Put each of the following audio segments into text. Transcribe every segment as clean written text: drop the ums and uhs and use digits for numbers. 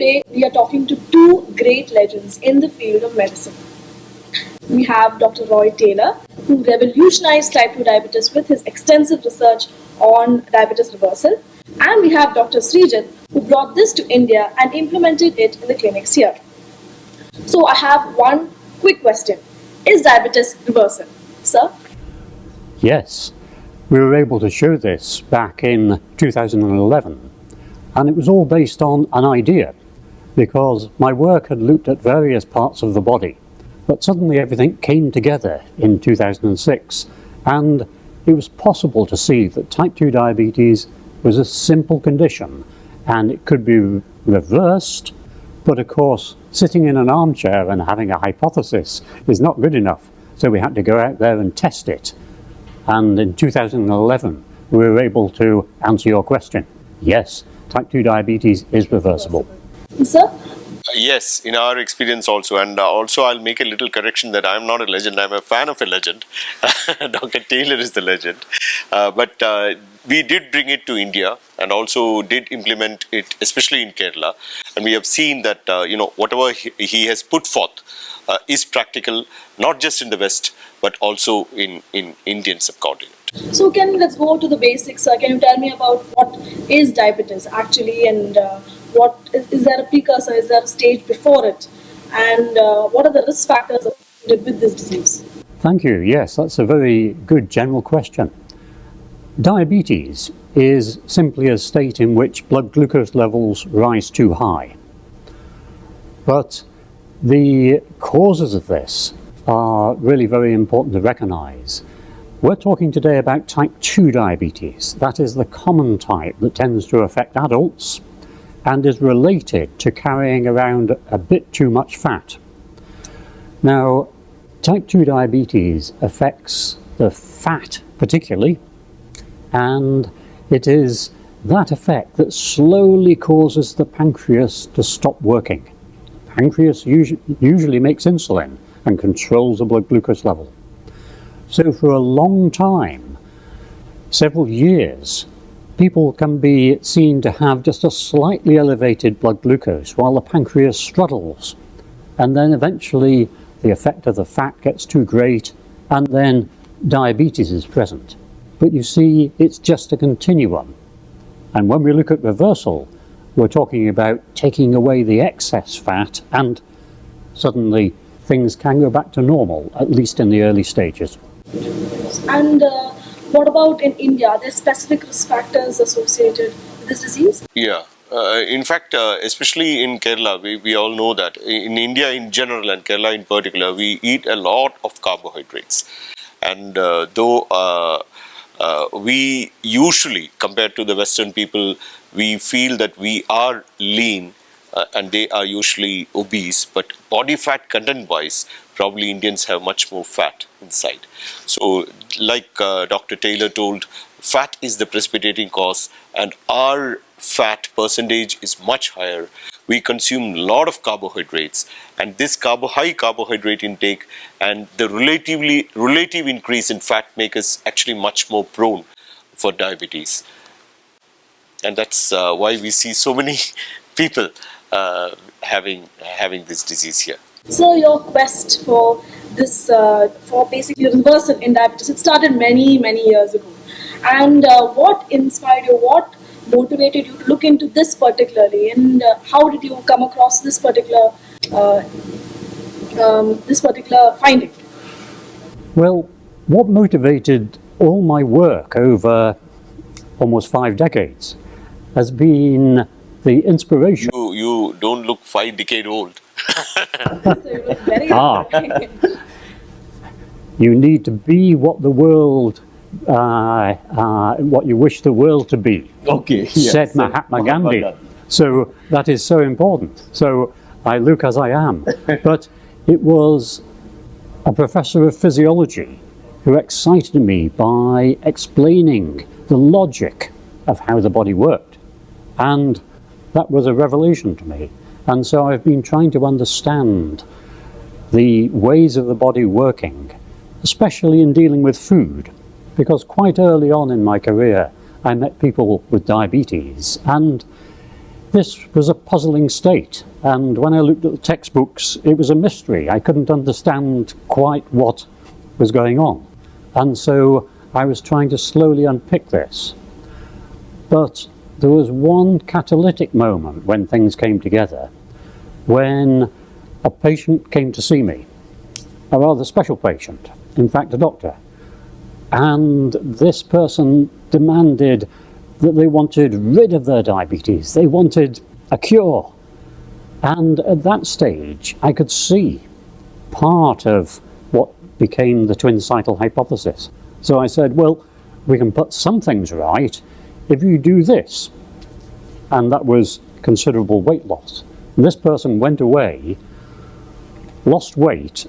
today we are talking to two great legends in the field of medicine. We have Dr. Roy Taylor, who revolutionized type 2 diabetes with his extensive research on diabetes reversal. And we have Dr. Sreejith, who brought this to India and implemented it in the clinics here. So I have one quick question. Is diabetes reversal? Sir? Yes, we were able to show this back in 2011, and it was all based on an idea, because my work had looked at various parts of the body, but suddenly everything came together in 2006, and it was possible to see that type 2 diabetes was a simple condition, and it could be reversed, but of course, sitting in an armchair and having a hypothesis is not good enough, so we had to go out there and test it. And in 2011, we were able to answer your question. Yes, type 2 diabetes is reversible. Sir? Yes, in our experience also, and also I'll make a little correction that I'm not a legend, I'm a fan of a legend. Dr. Taylor is the legend. But we did bring it to India and also did implement it, especially in Kerala. And we have seen that, whatever he has put forth is practical, not just in the West, but also in Indian subcontinent. So let's go to the basics. Can you tell me about what is diabetes actually, and what is there a precursor, is there a stage before it, and what are the risk factors associated with this disease? Thank you. Yes, that's a very good general question. Diabetes is simply a state in which blood glucose levels rise too high. But the causes of this are really very important to recognize. We're talking today about type 2 diabetes. That is the common type that tends to affect adults and is related to carrying around a bit too much fat. Now, type 2 diabetes affects the fat particularly, and it is that effect that slowly causes the pancreas to stop working. Pancreas usually makes insulin and controls the blood glucose level. So for a long time, several years, people can be seen to have just a slightly elevated blood glucose while the pancreas struggles. And then eventually the effect of the fat gets too great, and then diabetes is present. But you see, it's just a continuum. And when we look at reversal, we're talking about taking away the excess fat, and suddenly things can go back to normal, at least in the early stages. And what about in India? Are there specific risk factors associated with this disease? Yeah. In fact, especially in Kerala, we all know that in India in general and Kerala in particular, we eat a lot of carbohydrates. And though we usually, compared to the Western people, we feel that we are lean and they are usually obese, but body fat content wise, probably Indians have much more fat inside. So like Dr. Taylor told, fat is the precipitating cause, and our fat percentage is much higher. We consume a lot of carbohydrates, and this high carbohydrate intake and the relative increase in fat make us actually much more prone for diabetes. And that's why we see so many people having this disease here. So your quest for this, for basically reversal in diabetes, it started many years ago. And what inspired you? What motivated you to look into this particularly? And how did you come across this particular finding? Well, what motivated all my work over almost 5 decades has been the inspiration. You don't look 5 decades old. So you look very young. You need to be what the world, what you wish the world to be. Okay. Yes. Said Mahatma Gandhi. So that is so important. So I look as I am. But it was a professor of physiology who excited me by explaining the logic of how the body worked. And that was a revelation to me. And so I've been trying to understand the ways of the body working, especially in dealing with food, because quite early on in my career I met people with diabetes, and this was a puzzling state, and when I looked at the textbooks, it was a mystery. I couldn't understand quite what was going on, and so I was trying to slowly unpick this. But there was one catalytic moment when things came together, when a patient came to see me, a rather special patient, in fact a doctor, and this person demanded that they wanted rid of their diabetes, they wanted a cure. And at that stage I could see part of what became the twin cycle hypothesis. So I said, well, we can put some things right if you do this. And that was considerable weight loss. And this person went away, lost weight,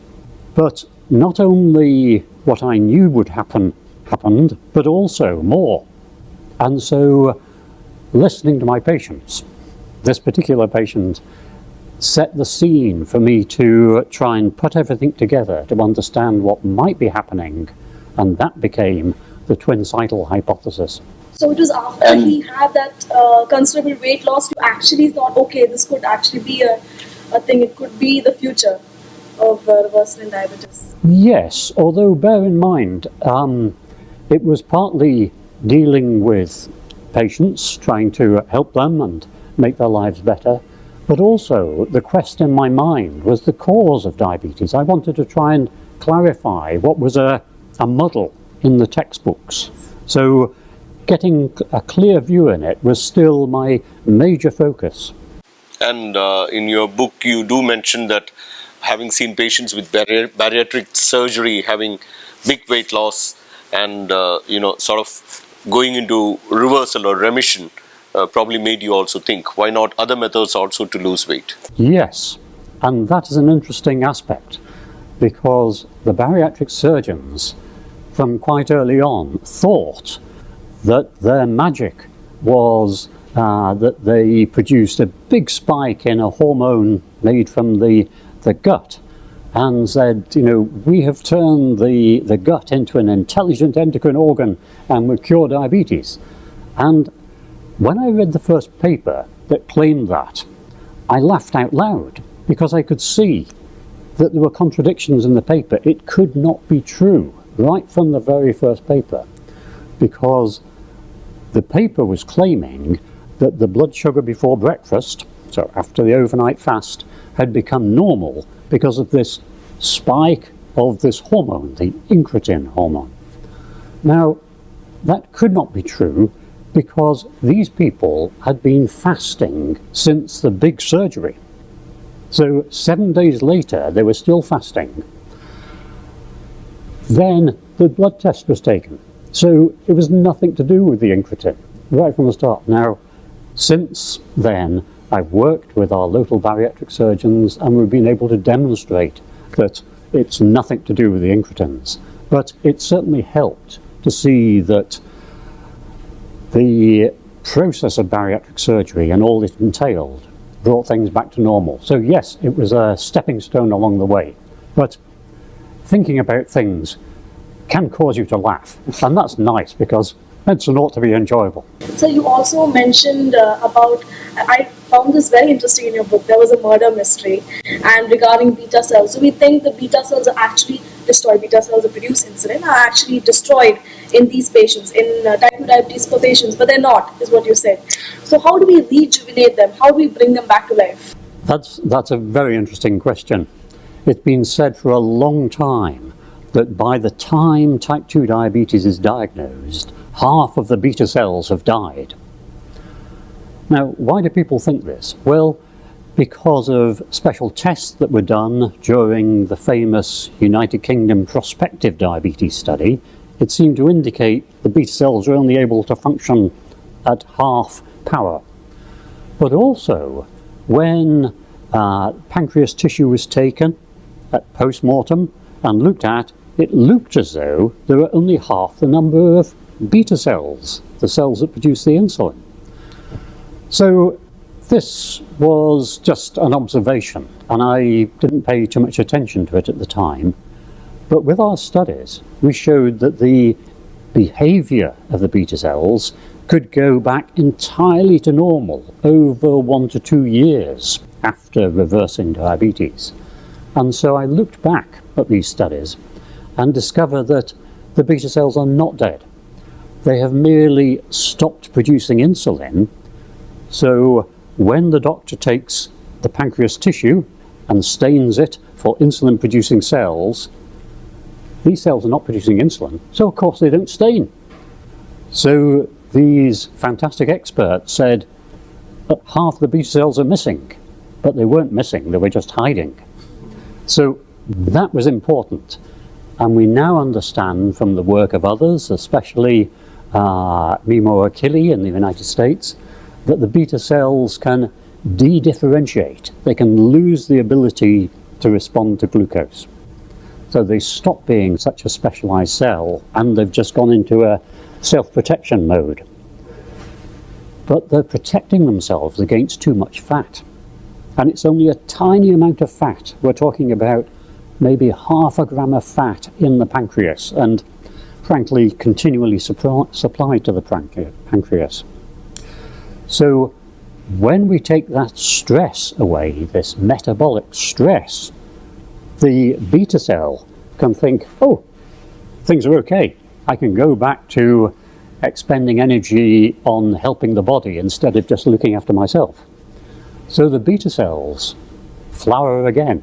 but not only what I knew would happen happened, but also more. And so, listening to my patients, this particular patient set the scene for me to try and put everything together to understand what might be happening, and that became the twin cycle hypothesis. So it was after he had that considerable weight loss, you actually thought, okay, this could actually be a thing, it could be the future of reversal in diabetes. Yes, although bear in mind, it was partly dealing with patients, trying to help them and make their lives better, but also the quest in my mind was the cause of diabetes. I wanted to try and clarify what was a muddle in the textbooks. So getting a clear view in it was still my major focus. And in your book you do mention that having seen patients with bariatric surgery having big weight loss and sort of going into reversal or remission probably made you also think, why not other methods also to lose weight? Yes, and that is an interesting aspect, because the bariatric surgeons from quite early on thought that their magic was that they produced a big spike in a hormone made from the gut, and said, we have turned the gut into an intelligent endocrine organ and will cure diabetes. And when I read the first paper that claimed that, I laughed out loud, because I could see that there were contradictions in the paper. It could not be true right from the very first paper, because the paper was claiming that the blood sugar before breakfast, so after the overnight fast, had become normal because of this spike of this hormone, the incretin hormone. Now, that could not be true, because these people had been fasting since the big surgery. So 7 days later, they were still fasting. Then the blood test was taken. So it was nothing to do with the incretin, right from the start. Now, since then, I've worked with our local bariatric surgeons, and we've been able to demonstrate that it's nothing to do with the incretins. But it certainly helped to see that the process of bariatric surgery and all it entailed brought things back to normal. So yes, it was a stepping stone along the way. But thinking about things can cause you to laugh, and that's nice, because medicine ought to be enjoyable. So you also mentioned about, I found this very interesting in your book, there was a murder mystery, and regarding beta cells. So we think the beta cells are actually destroyed, beta cells that produce insulin are actually destroyed in these patients, in type 2 diabetes for patients, but they're not, is what you said. So how do we rejuvenate them? How do we bring them back to life? That's a very interesting question. It's been said for a long time that by the time type 2 diabetes is diagnosed, half of the beta cells have died. Now, why do people think this? Well, because of special tests that were done during the famous United Kingdom prospective diabetes study. It seemed to indicate the beta cells were only able to function at half power. But also, when pancreas tissue was taken at post-mortem and looked at, it looked as though there were only half the number of beta cells, the cells that produce the insulin. So this was just an observation, and I didn't pay too much attention to it at the time. But with our studies, we showed that the behavior of the beta cells could go back entirely to normal over 1 to 2 years after reversing diabetes. And so I looked back at these studies and discovered that the beta cells are not dead. They have merely stopped producing insulin. So when the doctor takes the pancreas tissue and stains it for insulin producing cells, these cells are not producing insulin, so of course they don't stain. So these fantastic experts said that half the beta cells are missing, but they weren't missing, they were just hiding. So that was important, and we now understand from the work of others, especially Mimo Achille in the United States, that the beta cells can de-differentiate. They can lose the ability to respond to glucose. So they stop being such a specialized cell and they've just gone into a self-protection mode. But they're protecting themselves against too much fat. And it's only a tiny amount of fat. We're talking about maybe half a gram of fat in the pancreas and frankly continually supplied to the pancreas. So when we take that stress away, this metabolic stress, the beta cell can think, oh, things are okay. I can go back to expending energy on helping the body instead of just looking after myself. So the beta cells flower again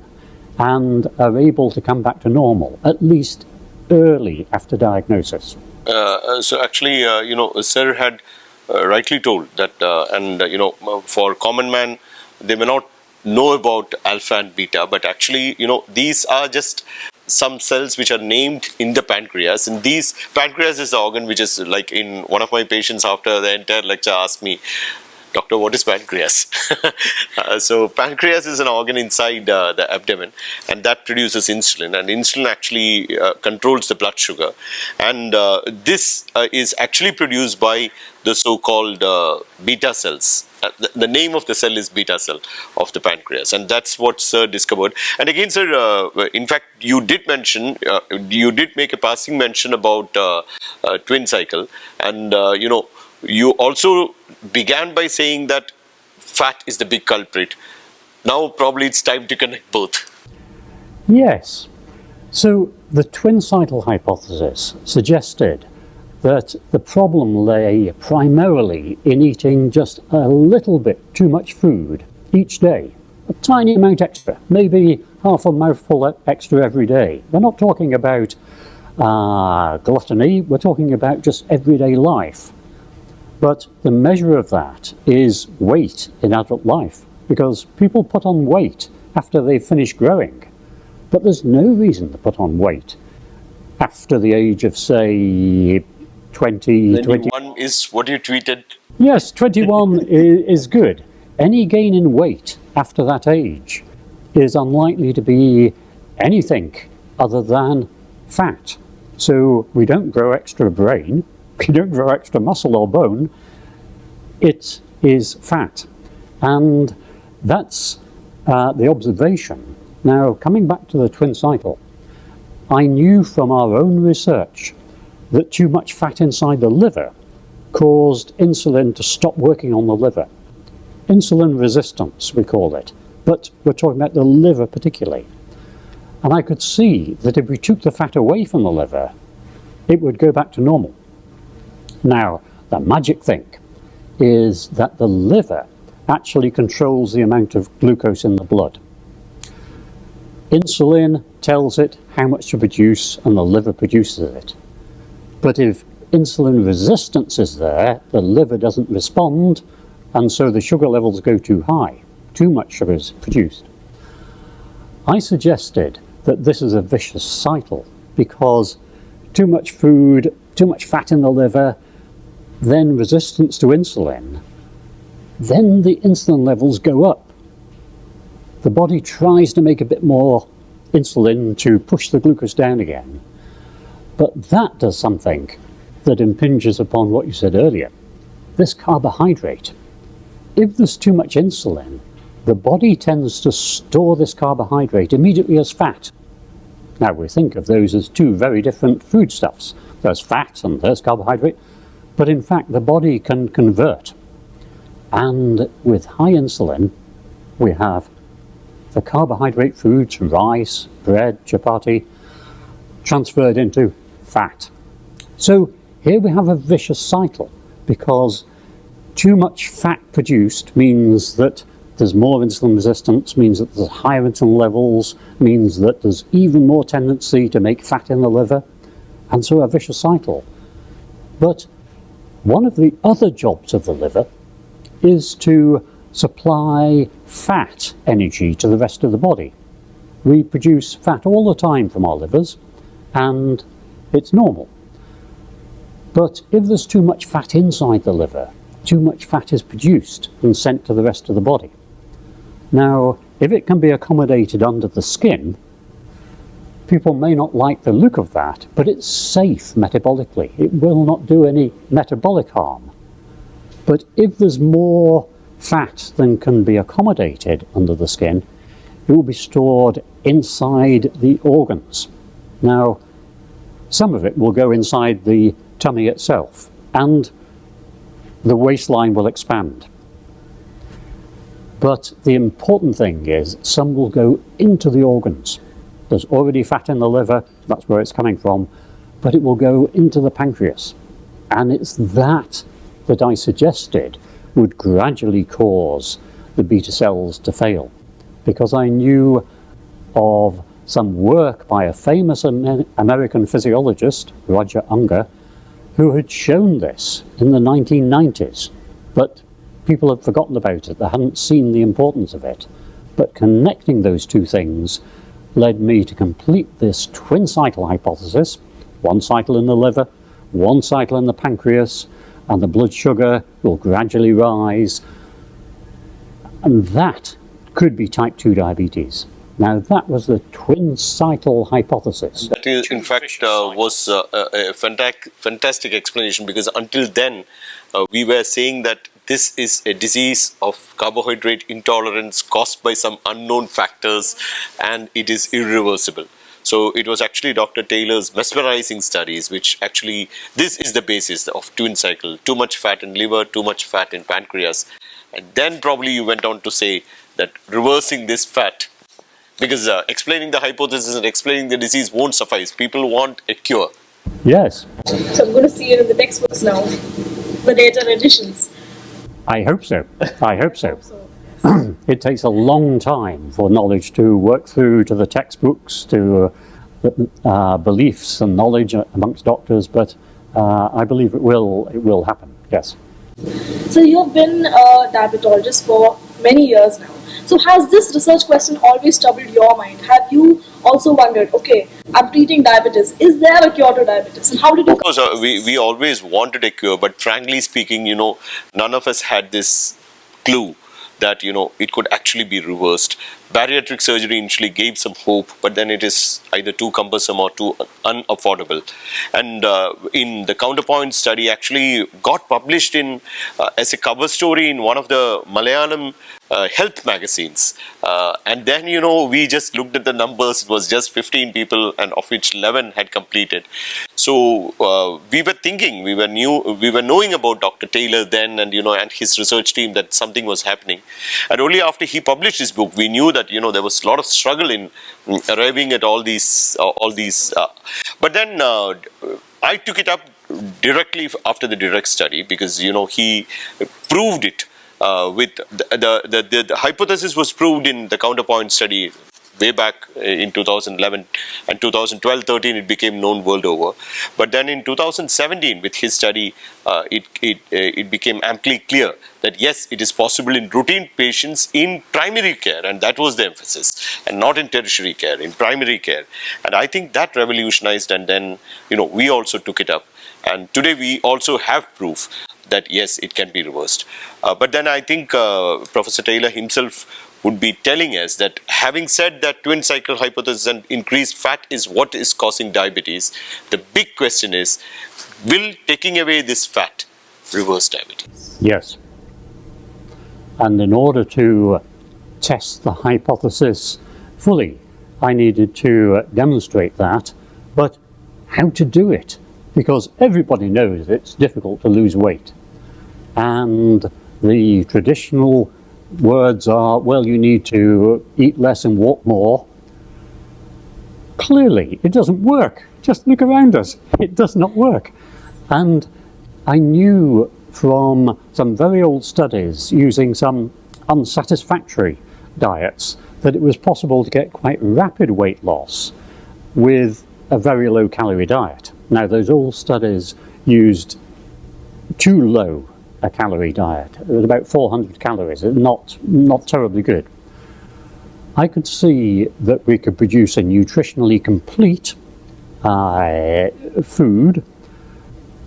and are able to come back to normal, at least early after diagnosis. So actually, Sir had rightly told that, for common man, they may not know about alpha and beta, but actually, these are just some cells which are named in the pancreas, and pancreas is the organ which is like in one of my patients after the entire lecture asked me, Doctor, what is pancreas? So pancreas is an organ inside the abdomen, and that produces insulin, and insulin actually controls the blood sugar, and this is actually produced by the so-called beta cells. The name of the cell is beta cell of the pancreas, and that's what Sir discovered. And again, Sir, in fact, you did mention, you did make a passing mention about twin cycle, and you also began by saying that fat is the big culprit. Now probably it's time to connect both. Yes. So the twin cycle hypothesis suggested that the problem lay primarily in eating just a little bit too much food each day. A tiny amount extra, maybe half a mouthful extra every day. We're not talking about gluttony, we're talking about just everyday life. But the measure of that is weight in adult life, because people put on weight after they've finished growing. But there's no reason to put on weight after the age of, say, 20, 21 is what you tweeted. Yes, 21 is good. Any gain in weight after that age is unlikely to be anything other than fat. So we don't grow extra brain, we don't grow extra muscle or bone, it is fat. And that's the observation. Now, coming back to the twin cycle, I knew from our own research that too much fat inside the liver caused insulin to stop working on the liver. Insulin resistance, we call it, but we're talking about the liver particularly. And I could see that if we took the fat away from the liver, it would go back to normal. Now, the magic thing is that the liver actually controls the amount of glucose in the blood. Insulin tells it how much to produce, and the liver produces it. But if insulin resistance is there, the liver doesn't respond, and so the sugar levels go too high. Too much sugar is produced. I suggested that this is a vicious cycle, because too much food, too much fat in the liver, then resistance to insulin, then the insulin levels go up. The body tries to make a bit more insulin to push the glucose down again, but that does something that impinges upon what you said earlier, this carbohydrate. If there's too much insulin, the body tends to store this carbohydrate immediately as fat. Now we think of those as two very different foodstuffs. There's fat and there's carbohydrate, But in fact, the body can convert. And with high insulin, we have the carbohydrate foods, rice, bread, chapati, transferred into fat. So here we have a vicious cycle, because too much fat produced means that there's more insulin resistance, means that there's higher insulin levels, means that there's even more tendency to make fat in the liver, and so a vicious cycle. But one of the other jobs of the liver is to supply fat energy to the rest of the body. We produce fat all the time from our livers, and it's normal. But if there's too much fat inside the liver, too much fat is produced and sent to the rest of the body. Now, if it can be accommodated under the skin, people may not like the look of that, but it's safe metabolically. It will not do any metabolic harm. But if there's more fat than can be accommodated under the skin, it will be stored inside the organs. Now, some of it will go inside the tummy itself, and the waistline will expand. But the important thing is, some will go into the organs. There's already fat in the liver, that's where it's coming from, but it will go into the pancreas. And it's that I suggested would gradually cause the beta cells to fail. Because I knew of some work by a famous American physiologist, Roger Unger, who had shown this in the 1990s. But people had forgotten about it, they hadn't seen the importance of it. But connecting those two things led me to complete this twin cycle hypothesis, one cycle in the liver, one cycle in the pancreas, and the blood sugar will gradually rise. And that could be type 2 diabetes. Now, that was the twin cycle hypothesis. That is, in fact, was a fantastic explanation, because until then we were saying that this is a disease of carbohydrate intolerance caused by some unknown factors, and it is irreversible. So it was actually Dr. Taylor's mesmerizing studies which actually, this is the basis of twin cycle: too much fat in liver, too much fat in pancreas. And then probably you went on to say that reversing this fat, because explaining the hypothesis and explaining the disease won't suffice. People want a cure. Yes. So I'm going to see it in the textbooks now, the data editions. I hope so. I hope so. It takes a long time for knowledge to work through to the textbooks, to beliefs and knowledge amongst doctors, but I believe it will happen, yes. So you've been a diabetologist for many years now. So has this research question always troubled your mind? Have you also wondered, okay, I'm treating diabetes, is there a cure to diabetes? And how did you... Of course, we always wanted a cure, but frankly speaking, none of us had this clue that, it could actually be reversed. Bariatric surgery initially gave some hope, but then it is either too cumbersome or too unaffordable. And in the Counterpoint study actually got published as a cover story in one of the Malayalam health magazines. And then, we just looked at the numbers. It was just 15 people, and of which 11 had completed. So we were thinking, we were knowing about Dr. Taylor then, and and his research team, that something was happening. And only after he published his book, we knew that there was a lot of struggle in arriving at all these. But then I took it up directly after the direct study, because he proved it with the hypothesis was proved in the Counterpoint study way back in 2011, and 2012-13 it became known world over. But then in 2017 with his study, it became amply clear that yes, it is possible in routine patients in primary care, and that was the emphasis, and not in tertiary care, in primary care. And I think that revolutionized, and then we also took it up, and today we also have proof that yes, it can be reversed. But then I think Professor Taylor himself would be telling us that, having said that twin cycle hypothesis and increased fat is what is causing diabetes, the big question is, will taking away this fat reverse diabetes? Yes. And in order to test the hypothesis fully, I needed to demonstrate that. But how to do it? because everybody knows it's difficult to lose weight. And the traditional words are, well, you need to eat less and walk more. Clearly, it doesn't work. Just look around us. It does not work. And I knew from some very old studies using some unsatisfactory diets that it was possible to get quite rapid weight loss with a very low calorie diet. Now, those old studies used too low a calorie diet. It was about 400 calories, not terribly good. I could see that we could produce a nutritionally complete food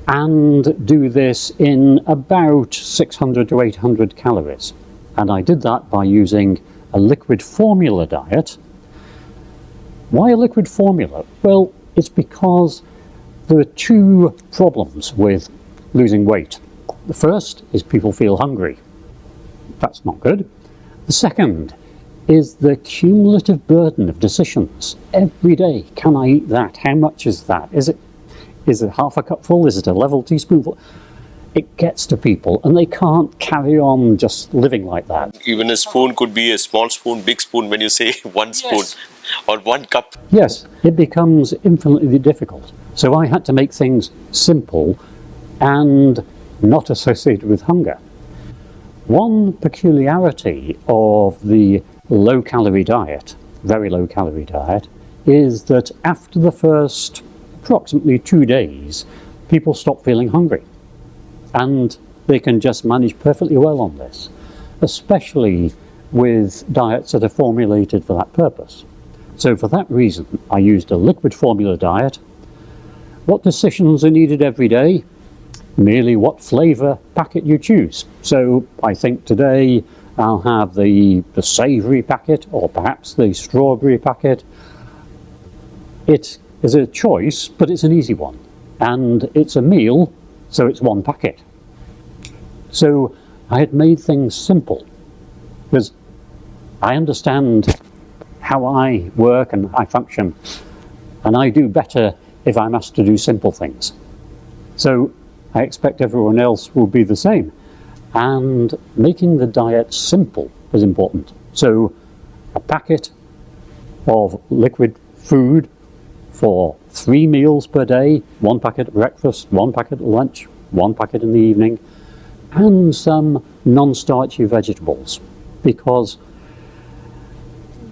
and do this in about 600 to 800 calories. And I did that by using a liquid formula diet. Why a liquid formula? Well, it's because there are two problems with losing weight. The first is people feel hungry. That's not good. The second is the cumulative burden of decisions. Every day, can I eat that? How much is that? Is it half a cupful? Is it a level teaspoonful? It gets to people and they can't carry on just living like that. Even a spoon could be a small spoon, big spoon when you say one spoon or 1 cup. Yes, it becomes infinitely difficult. So I had to make things simple and not associated with hunger. One peculiarity of the low-calorie diet, very low-calorie diet, is that after the first approximately 2 days, people stop feeling hungry. And they can just manage perfectly well on this, especially with diets that are formulated for that purpose. So for that reason, I used a liquid formula diet. What decisions are needed every day? Merely what flavour packet you choose. So I think today I'll have the savoury packet or perhaps the strawberry packet. It is a choice, but it's an easy one. And it's a meal, so it's 1 packet. So I had made things simple because I understand how I work and I function, and I do better if I'm asked to do simple things. So I expect everyone else will be the same. And making the diet simple is important. So a packet of liquid food for 3 meals per day, 1 packet at breakfast, 1 packet at lunch, 1 packet in the evening, and some non-starchy vegetables, because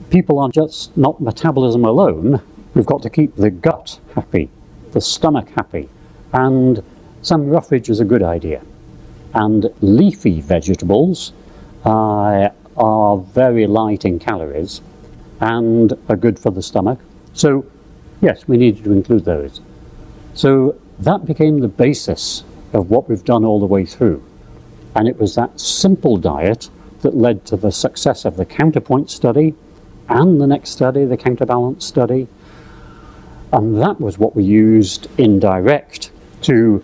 people are just not metabolism alone. We've got to keep the gut happy, the stomach happy, and some roughage is a good idea. And leafy vegetables are very light in calories and are good for the stomach. So yes, we needed to include those. So that became the basis of what we've done all the way through. And it was that simple diet that led to the success of the counterpoint study and the next study, the counterbalance study. And that was what we used in direct to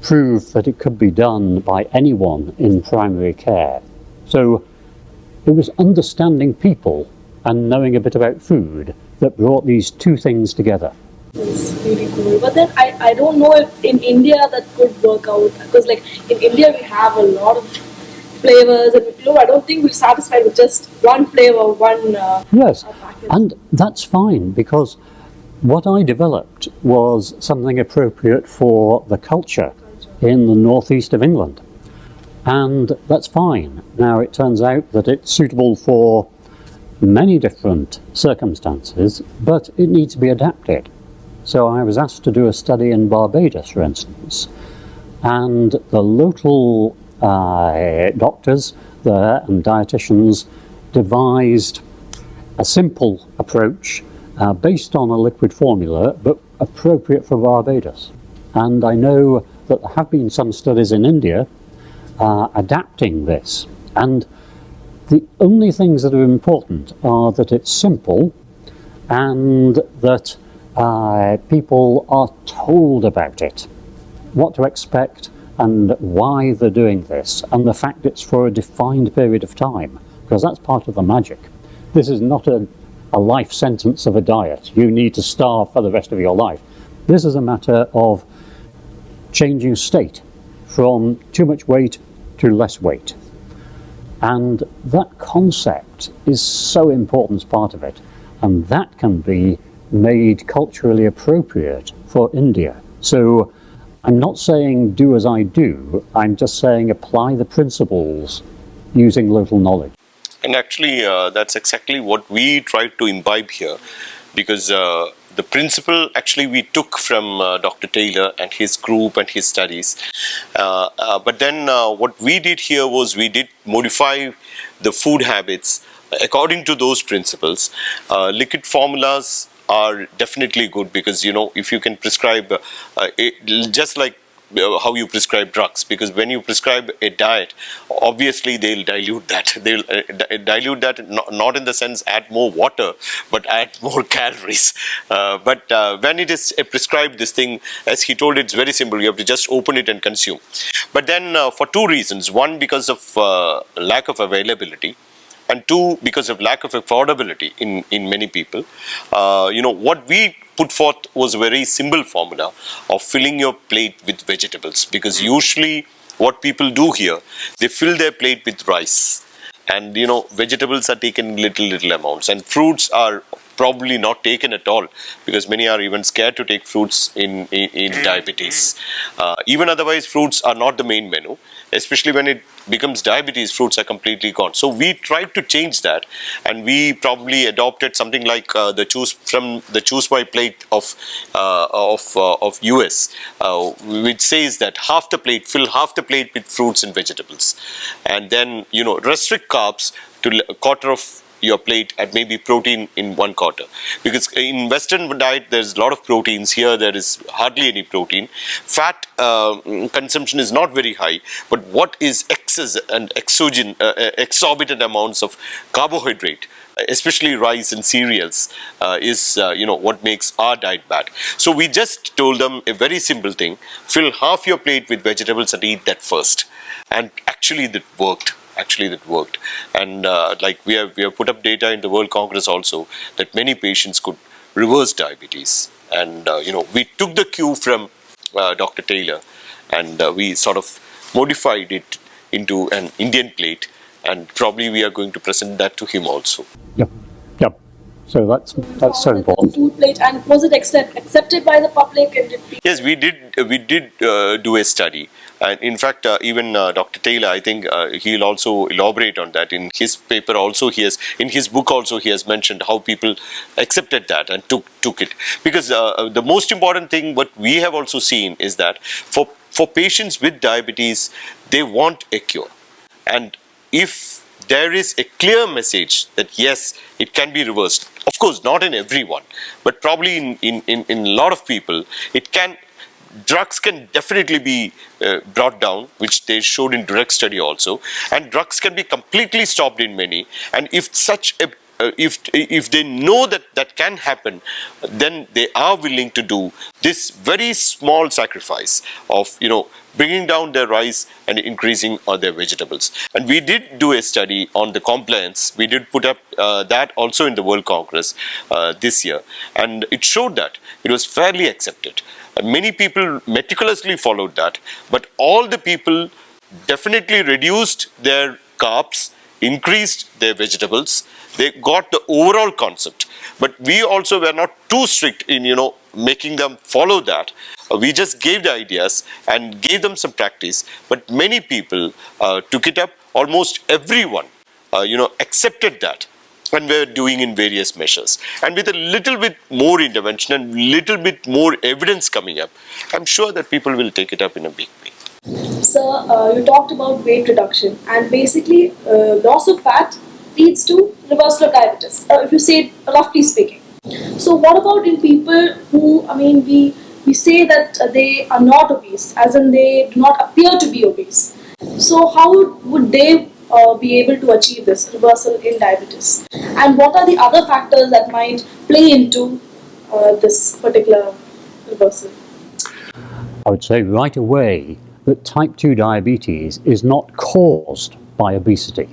prove that it could be done by anyone in primary care. So it was understanding people and knowing a bit about food that brought these two things together. It's really cool. But then I don't know if in India that could work out, because like in India we have a lot of flavors, and I don't think we're satisfied with just one flavor, one yes, package. and that's fine, because what I developed was something appropriate for the culture in the northeast of England, and that's fine. Now it turns out that it's suitable for many different circumstances, but it needs to be adapted. So I was asked to do a study in Barbados, for instance, and the local doctors there and dietitians devised a simple approach based on a liquid formula, but appropriate for Barbados. And I know that there have been some studies in India adapting this. And the only things that are important are that it's simple and that people are told about it, what to expect and why they're doing this, and the fact it's for a defined period of time, because that's part of the magic. This is not a life sentence of a diet. You need to starve for the rest of your life. This is a matter of changing state from too much weight to less weight. And that concept is so important as part of it, and that can be made culturally appropriate for India. So I'm not saying do as I do, I'm just saying apply the principles using local knowledge. And actually, that's exactly what we tried to imbibe here, because the principle actually we took from Dr. Taylor and his group and his studies. But then what we did here was we did modify the food habits according to those principles. Liquid formulas are definitely good because, you know, if you can prescribe, just like how you prescribe drugs, because when you prescribe a diet, obviously they'll dilute that. They'll dilute that, not in the sense add more water, but add more calories. But when it is a prescribed this thing, as he told, it's very simple. You have to just open it and consume. But then for two reasons: one, because of lack of availability, and two, because of lack of affordability in many people. You know, what we put forth was a very simple formula of filling your plate with vegetables, because usually what people do here, they fill their plate with rice, and you know, vegetables are taken in little amounts, and fruits are probably not taken at all, because many are even scared to take fruits in diabetes. Even otherwise, fruits are not the main menu, especially when it becomes diabetes, fruits are completely gone. So we tried to change that, and we probably adopted something like the choose my plate of US, which says that fill half the plate with fruits and vegetables, and then, you know, restrict carbs to a quarter of your plate and maybe protein in one quarter, because in Western diet there's a lot of proteins. Here there is hardly any protein. Fat consumption is not very high, but what is excess and exorbitant amounts of carbohydrate, especially rice and cereals, is you know, what makes our diet bad. So we just told them a very simple thing: fill half your plate with vegetables and eat that first. And actually that worked. And like we have put up data in the World Congress also that many patients could reverse diabetes. And you know, we took the cue from Dr. Taylor, and we sort of modified it into an Indian plate, and probably we are going to present that to him also. Yep. So that's so important. Food plate, and was it accepted by the public? And Yes, we did do a study, and in fact, even Dr. Taylor, I think he'll also elaborate on that in his paper. Also, in his book also he has mentioned how people accepted that and took it, because the most important thing what we have also seen is that for patients with diabetes, they want a cure, and if there is a clear message that yes, it can be reversed. Of course, not in everyone, but probably in a lot of people, it can. Drugs can definitely be brought down, which they showed in direct study also, and drugs can be completely stopped in many. And if if they know that can happen, then they are willing to do this very small sacrifice of, you know, bringing down their rice and increasing their vegetables. And we did do a study on the compliance. We did put up that also in the World Congress this year, and it showed that it was fairly accepted. Many people meticulously followed that, but all the people definitely reduced their carbs, increased their vegetables. They got the overall concept, but we also were not too strict in, you know, making them follow that. We just gave the ideas and gave them some practice, but many people took it up. Almost everyone, you know, accepted that, and we're doing in various measures. And with a little bit more intervention and little bit more evidence coming up, I'm sure that people will take it up in a big way. Sir, you talked about weight reduction, and basically loss of fat leads to reversal of diabetes, if you say it roughly speaking. So what about in people who, I mean, we say that they are not obese, as in they do not appear to be obese. So how would they be able to achieve this reversal in diabetes? And what are the other factors that might play into this particular reversal? I would say right away that type 2 diabetes is not caused by obesity.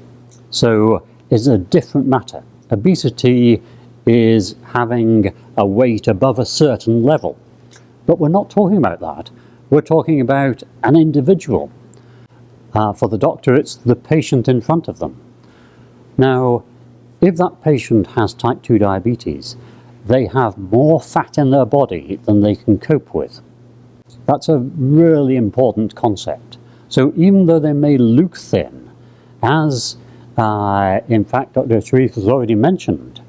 So it's a different matter. Obesity is having a weight above a certain level. But we're not talking about that. we're talking about an individual. For the doctor, it's the patient in front of them. Now, if that patient has type 2 diabetes, they have more fat in their body than they can cope with. That's a really important concept. So even though they may look thin, as in fact Dr. Sreejith has already mentioned,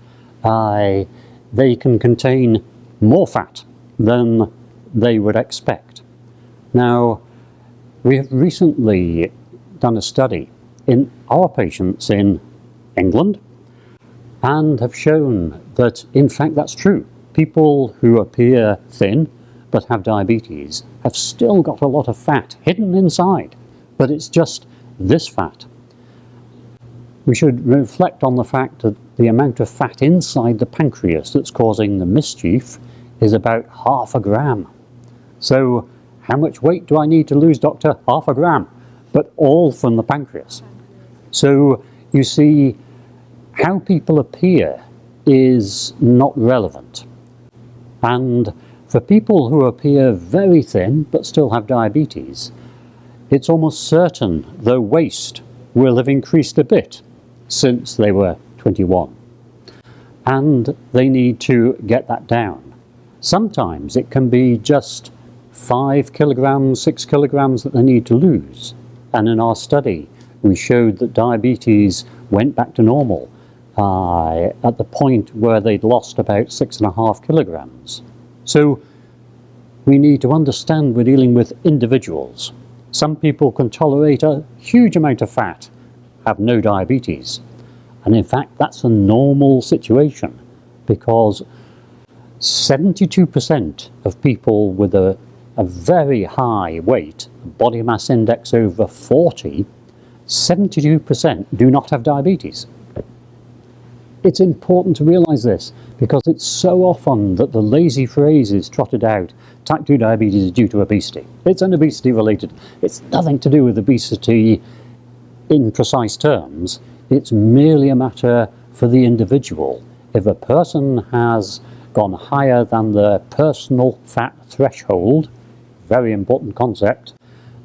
they can contain more fat than they would expect. Now, we have recently done a study in our patients in England and have shown that in fact that's true. People who appear thin but have diabetes have still got a lot of fat hidden inside, but it's just this fat. We should reflect on the fact that the amount of fat inside the pancreas that's causing the mischief is about 0.5 gram. So how much weight do I need to lose, doctor? 0.5 gram, but all from the pancreas. So you see, how people appear is not relevant. And for people who appear very thin but still have diabetes, it's almost certain their waist will have increased a bit since they were 21. And they need to get that down. Sometimes it can be just 5 kilograms, 6 kilograms that they need to lose. And in our study, we showed that diabetes went back to normal at the point where they'd lost about 6.5 kilograms. So we need to understand we're dealing with individuals. Some people can tolerate a huge amount of fat, have no diabetes. And in fact, that's a normal situation because 72% of people with a very high weight, body mass index over 40, 72% do not have diabetes. It's important to realize this because it's so often that the lazy phrase is trotted out, type 2 diabetes is due to obesity. It's an obesity related. It's nothing to do with obesity in precise terms. It's merely a matter for the individual. If a person has gone higher than the personal fat threshold, very important concept,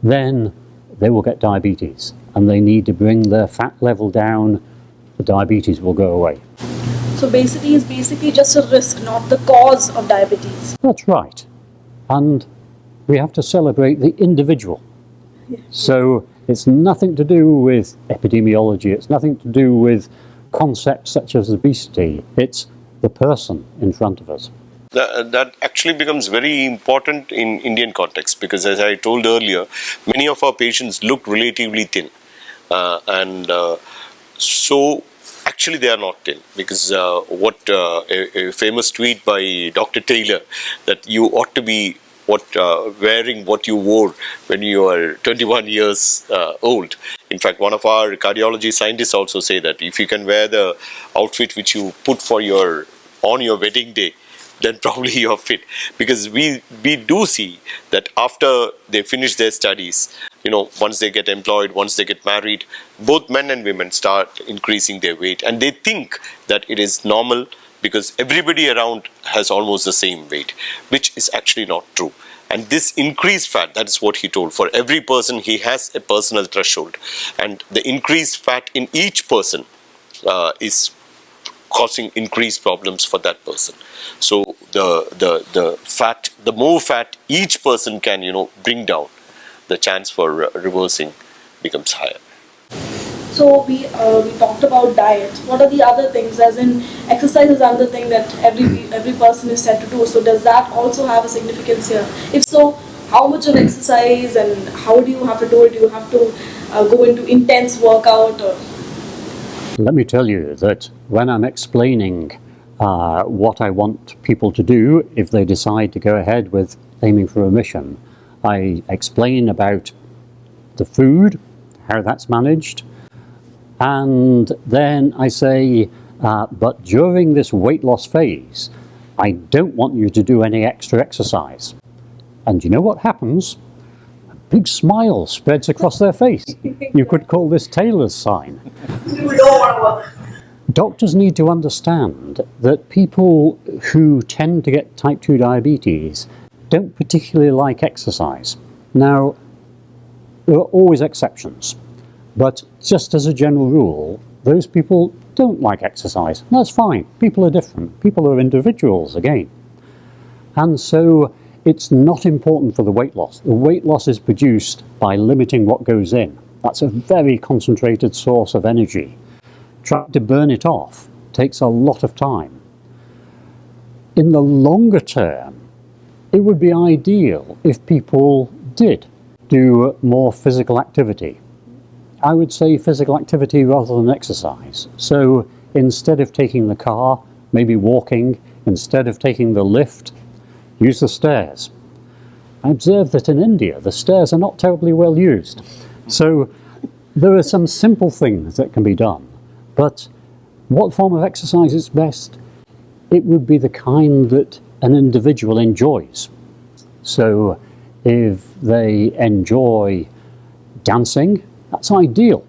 then they will get diabetes and they need to bring their fat level down. The diabetes will go away. So obesity is basically just a risk, not the cause of diabetes. That's right. And we have to celebrate the individual. Yeah. So it's nothing to do with epidemiology, it's nothing to do with concepts such as obesity, it's the person in front of us. That actually becomes very important in Indian context because, as I told earlier, many of our patients look relatively thin, so actually they are not thin because a famous tweet by Dr. Taylor that you ought to be wearing what you wore when you were 21 years old. In fact, one of our cardiology scientists also say that if you can wear the outfit which you put on your wedding day, then probably you're fit. Because we do see that after they finish their studies, once they get employed, once they get married, both men and women start increasing their weight. And they think that it is normal because everybody around has almost the same weight, which is actually not true. And this increased fat, that is what he told. For every person, he has a personal threshold. And the increased fat in each person is causing increased problems for that person. So the more fat each person can bring down, the chance for reversing becomes higher. So we talked about diet. What are the other things? As in, exercise is another thing that every person is said to do. So does that also have a significance here? If so, how much of exercise and how do you have to do it? Do you have to go into intense workout? Let me tell you that when I'm explaining what I want people to do if they decide to go ahead with aiming for remission, I explain about the food, how that's managed, and then I say, but during this weight loss phase, I don't want you to do any extra exercise. And you know what happens? A big smile spreads across their face. You could call this Taylor's sign. Doctors need to understand that people who tend to get type 2 diabetes don't particularly like exercise. Now, there are always exceptions, but just as a general rule, those people don't like exercise. That's fine. People are different. People are individuals again. And so it's not important for the weight loss. The weight loss is produced by limiting what goes in. That's a very concentrated source of energy. Trying to burn it off takes a lot of time. In the longer term, it would be ideal if people did do more physical activity. I would say physical activity rather than exercise. So instead of taking the car, maybe walking. Instead of taking the lift, use the stairs. I observe that in India, the stairs are not terribly well used. So there are some simple things that can be done. But what form of exercise is best? It would be the kind that an individual enjoys. So if they enjoy dancing, that's ideal.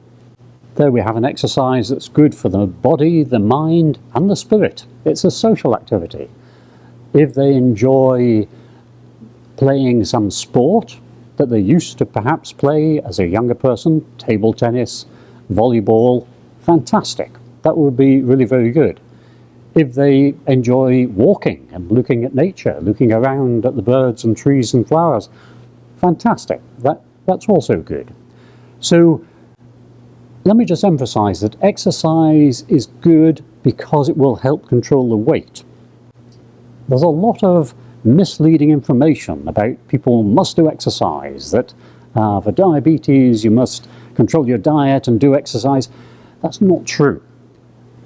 There we have an exercise that's good for the body, the mind, and the spirit. It's a social activity. If they enjoy playing some sport that they used to perhaps play as a younger person, table tennis, volleyball, fantastic. That would be really very good. If they enjoy walking and looking at nature, looking around at the birds and trees and flowers, fantastic. That's also good. So let me just emphasize that exercise is good because it will help control the weight. There's a lot of misleading information about people must do exercise, that for diabetes you must control your diet and do exercise. That's not true.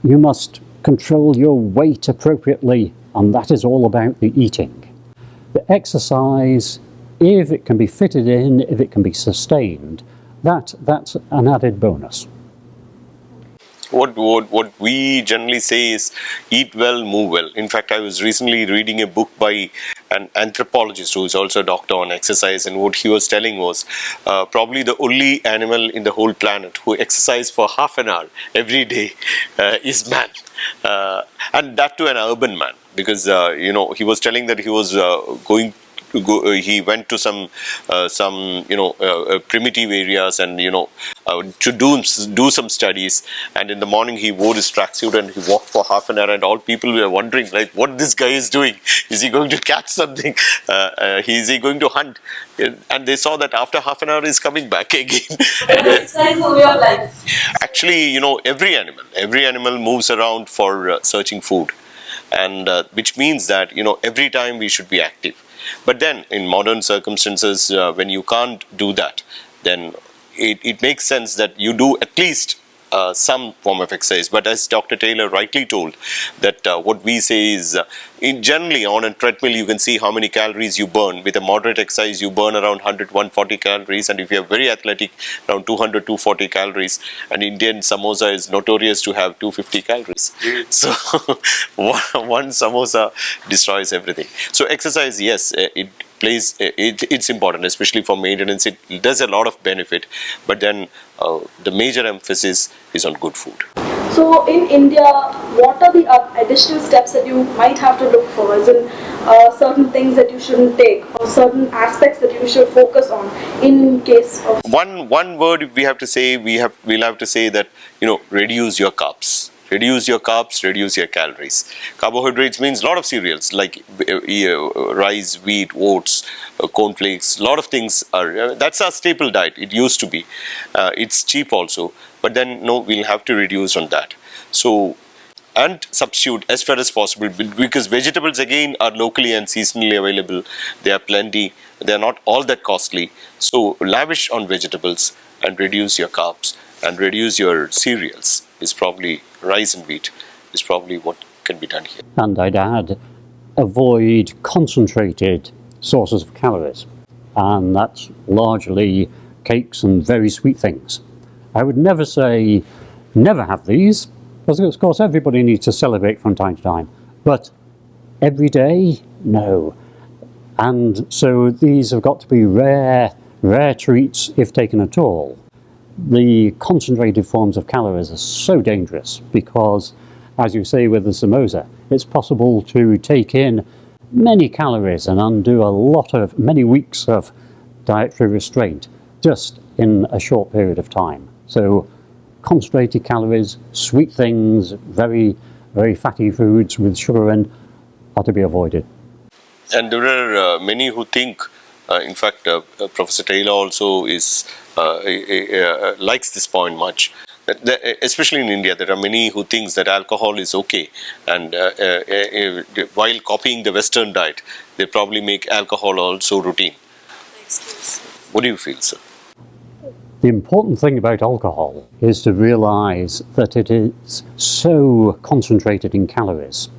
You must control your weight appropriately, and that is all about the eating. The exercise, if it can be fitted in, if it can be sustained, that's an added bonus. What we generally say is eat well, move well. In fact, I was recently reading a book by an anthropologist who is also a doctor on exercise, and what he was telling was probably the only animal in the whole planet who exercise for half an hour every day is man, and that to an urban man, because he was telling that he was he went to some primitive areas and to do some studies, and in the morning he wore his tracksuit and he walked for half an hour, and all people were wondering like what this guy is doing. Is he going to catch something? Is he going to hunt? And they saw that after half an hour he's coming back again. It's like a way of life. Actually, every animal moves around for searching food, and which means that every time we should be active. But then in modern circumstances, when you can't do that, then it makes sense that you do at least some form of exercise. But as Dr. Taylor rightly told, that what we say is generally on a treadmill you can see how many calories you burn. With a moderate exercise you burn around 100-140 calories, and if you are very athletic, around 200-240 calories, and Indian samosa is notorious to have 250 calories. So one samosa destroys everything. So exercise, yes, it's important, especially for maintenance. It does a lot of benefit, but then the major emphasis is on good food. So in India, what are the additional steps that you might have to look for, as in certain things that you shouldn't take or certain aspects that you should focus on in case of... One word we have to say, we'll have to say that, reduce your carbs. Reduce your carbs, reduce your calories. Carbohydrates means a lot of cereals like rice, wheat, oats, cornflakes. A lot of things are, that's our staple diet. It used to be. It's cheap also. But then, no, we'll have to reduce on that. So, and substitute as far as possible, because vegetables again are locally and seasonally available. They are plenty. They are not all that costly. So, lavish on vegetables and reduce your carbs and reduce your cereals. Is probably rice and wheat is probably what can be done here. And I'd add, avoid concentrated sources of calories, and that's largely cakes and very sweet things. I would never say never have these, because of course everybody needs to celebrate from time to time, but every day, no. And so these have got to be rare treats if taken at all. The concentrated forms of calories are so dangerous because, as you say with the samosa, it's possible to take in many calories and undo many weeks of dietary restraint just in a short period of time. So concentrated calories, sweet things, very, very fatty foods with sugar in are to be avoided. And there are many who think, in fact, Professor Taylor also is likes this point much. Especially in India, there are many who thinks that alcohol is okay, and while copying the Western diet, they probably make alcohol also routine. What do you feel, sir? The important thing about alcohol is to realize that it is so concentrated in calories.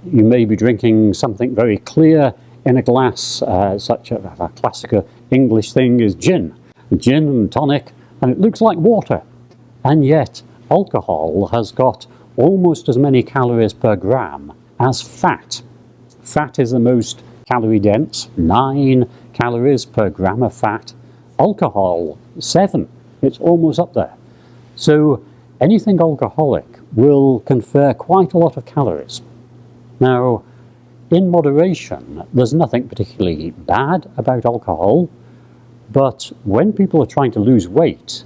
You may be drinking something very clear in a glass, such a classic English thing is gin and tonic, and it looks like water. And yet, alcohol has got almost as many calories per gram as fat. Fat is the most calorie dense, 9 calories per gram of fat. Alcohol, 7. It's almost up there. So anything alcoholic will confer quite a lot of calories. Now, in moderation, there's nothing particularly bad about alcohol, but when people are trying to lose weight,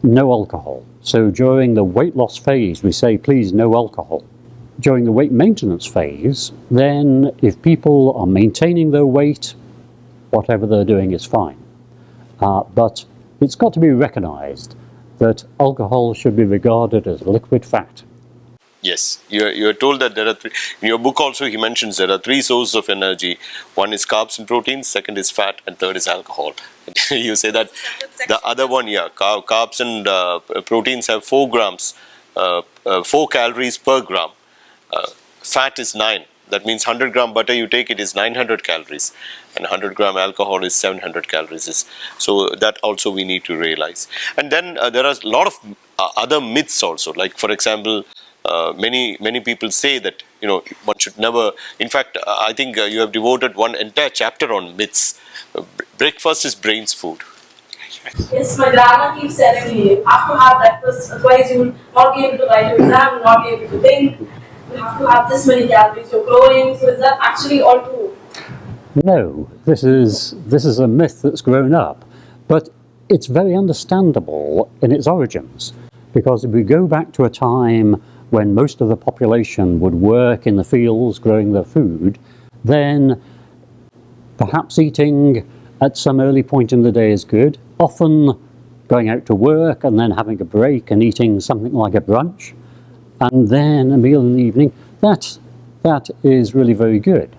no alcohol. So during the weight loss phase, we say, please, no alcohol. During the weight maintenance phase, then if people are maintaining their weight, whatever they're doing is fine. But it's got to be recognized that alcohol should be regarded as liquid fat. Yes, you are told that there are three. In your book also he mentions there are 3 sources of energy. One is carbs and proteins, second is fat, and third is alcohol. You say that the other one, carbs and proteins have 4 grams, 4 calories per gram. Fat is 9. That means 100 gram butter you take, it is 900 calories, and 100 gram alcohol is 700 calories. So that also we need to realize. And then there are a lot of other myths also. Like for example, many people say that one should never. In fact, I think you have devoted one entire chapter on myths. Breakfast is brain's food. Yes, my grandma keeps telling me you have to have breakfast, otherwise you will not be able to write your exam, you will not be able to think. You have to have this many calories, you're growing. So is that actually all true? No, this is a myth that's grown up, but it's very understandable in its origins, because if we go back to a time when most of the population would work in the fields growing their food, then perhaps eating at some early point in the day is good. Often going out to work and then having a break and eating something like a brunch, and then a meal in the evening, that is really very good.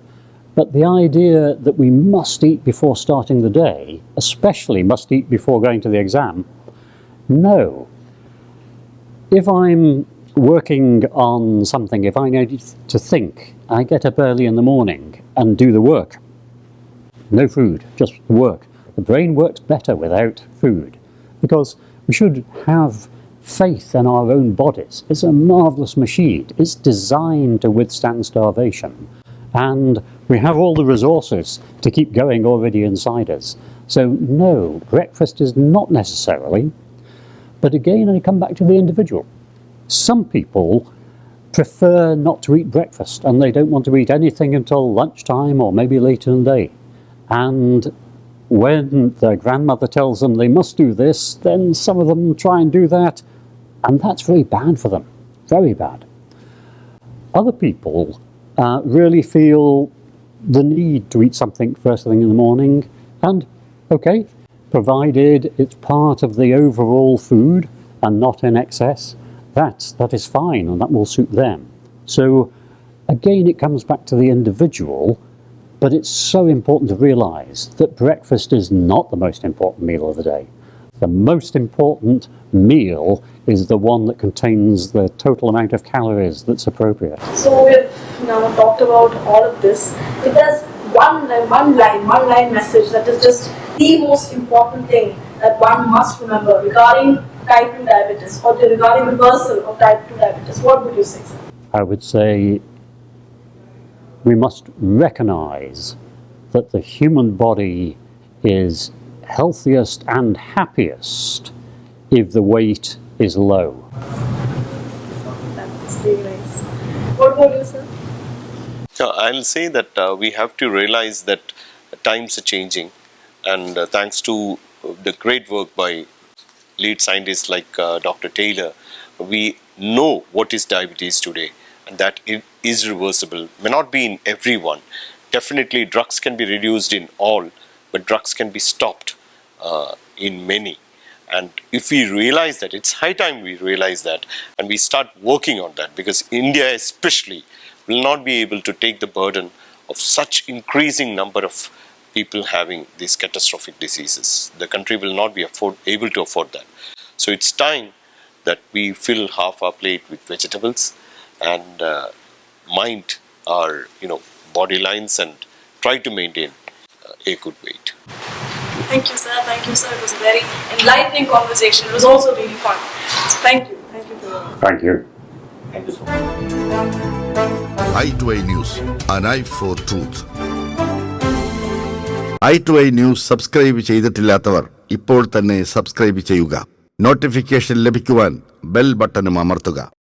But the idea that we must eat before starting the day, especially must eat before going to the exam, no. If I'm working on something, if I need to think, I get up early in the morning and do the work. No food, just work. The brain works better without food, because we should have faith in our own bodies. It's a marvellous machine. It's designed to withstand starvation. And we have all the resources to keep going already inside us. So no, breakfast is not necessarily. But again, I come back to the individual. Some people prefer not to eat breakfast, and they don't want to eat anything until lunchtime or maybe later in the day. And when their grandmother tells them they must do this, then some of them try and do that, and that's very bad for them, very bad. Other people really feel the need to eat something first thing in the morning, and okay, provided it's part of the overall food and not in excess, that is fine, and that will suit them. So again, it comes back to the individual, but it's so important to realize that breakfast is not the most important meal of the day. The most important meal is the one that contains the total amount of calories that's appropriate. So we've now talked about all of this. If there's one line message that is just the most important thing that one must remember regarding type 2 diabetes, or regarding reversal of type 2 diabetes, what would you say, sir? I would say we must recognize that the human body is healthiest and happiest if the weight is low. That's really nice. What would you say? So I'll say that we have to realize that times are changing. and thanks to the great work by lead scientists like Dr. Taylor, we know what is diabetes today, and that it is reversible. May not be in everyone. Definitely, drugs can be reduced in all, but drugs can be stopped in many. And if we realize that, it's high time we realize that, and we start working on that, because India especially will not be able to take the burden of such increasing number of people having these catastrophic diseases. The country will not be able to afford that. So it's time that we fill half our plate with vegetables and mind our body lines and try to maintain a good weight. Thank you, sir. Thank you, sir. It was a very enlightening conversation. It was also really fun. So thank you. Thank you for your Thank you. Thank you so much. Eye to Eye News, an eye for truth. eye to eye news subscribe ചെയ്തിട്ടില്ലാത്തവർ ഇപ്പോൾ തന്നെ subscribe ചെയ്യുക. Notification ലഭിക്കുവാൻ bell ബട്ടണും അമർത്തുക.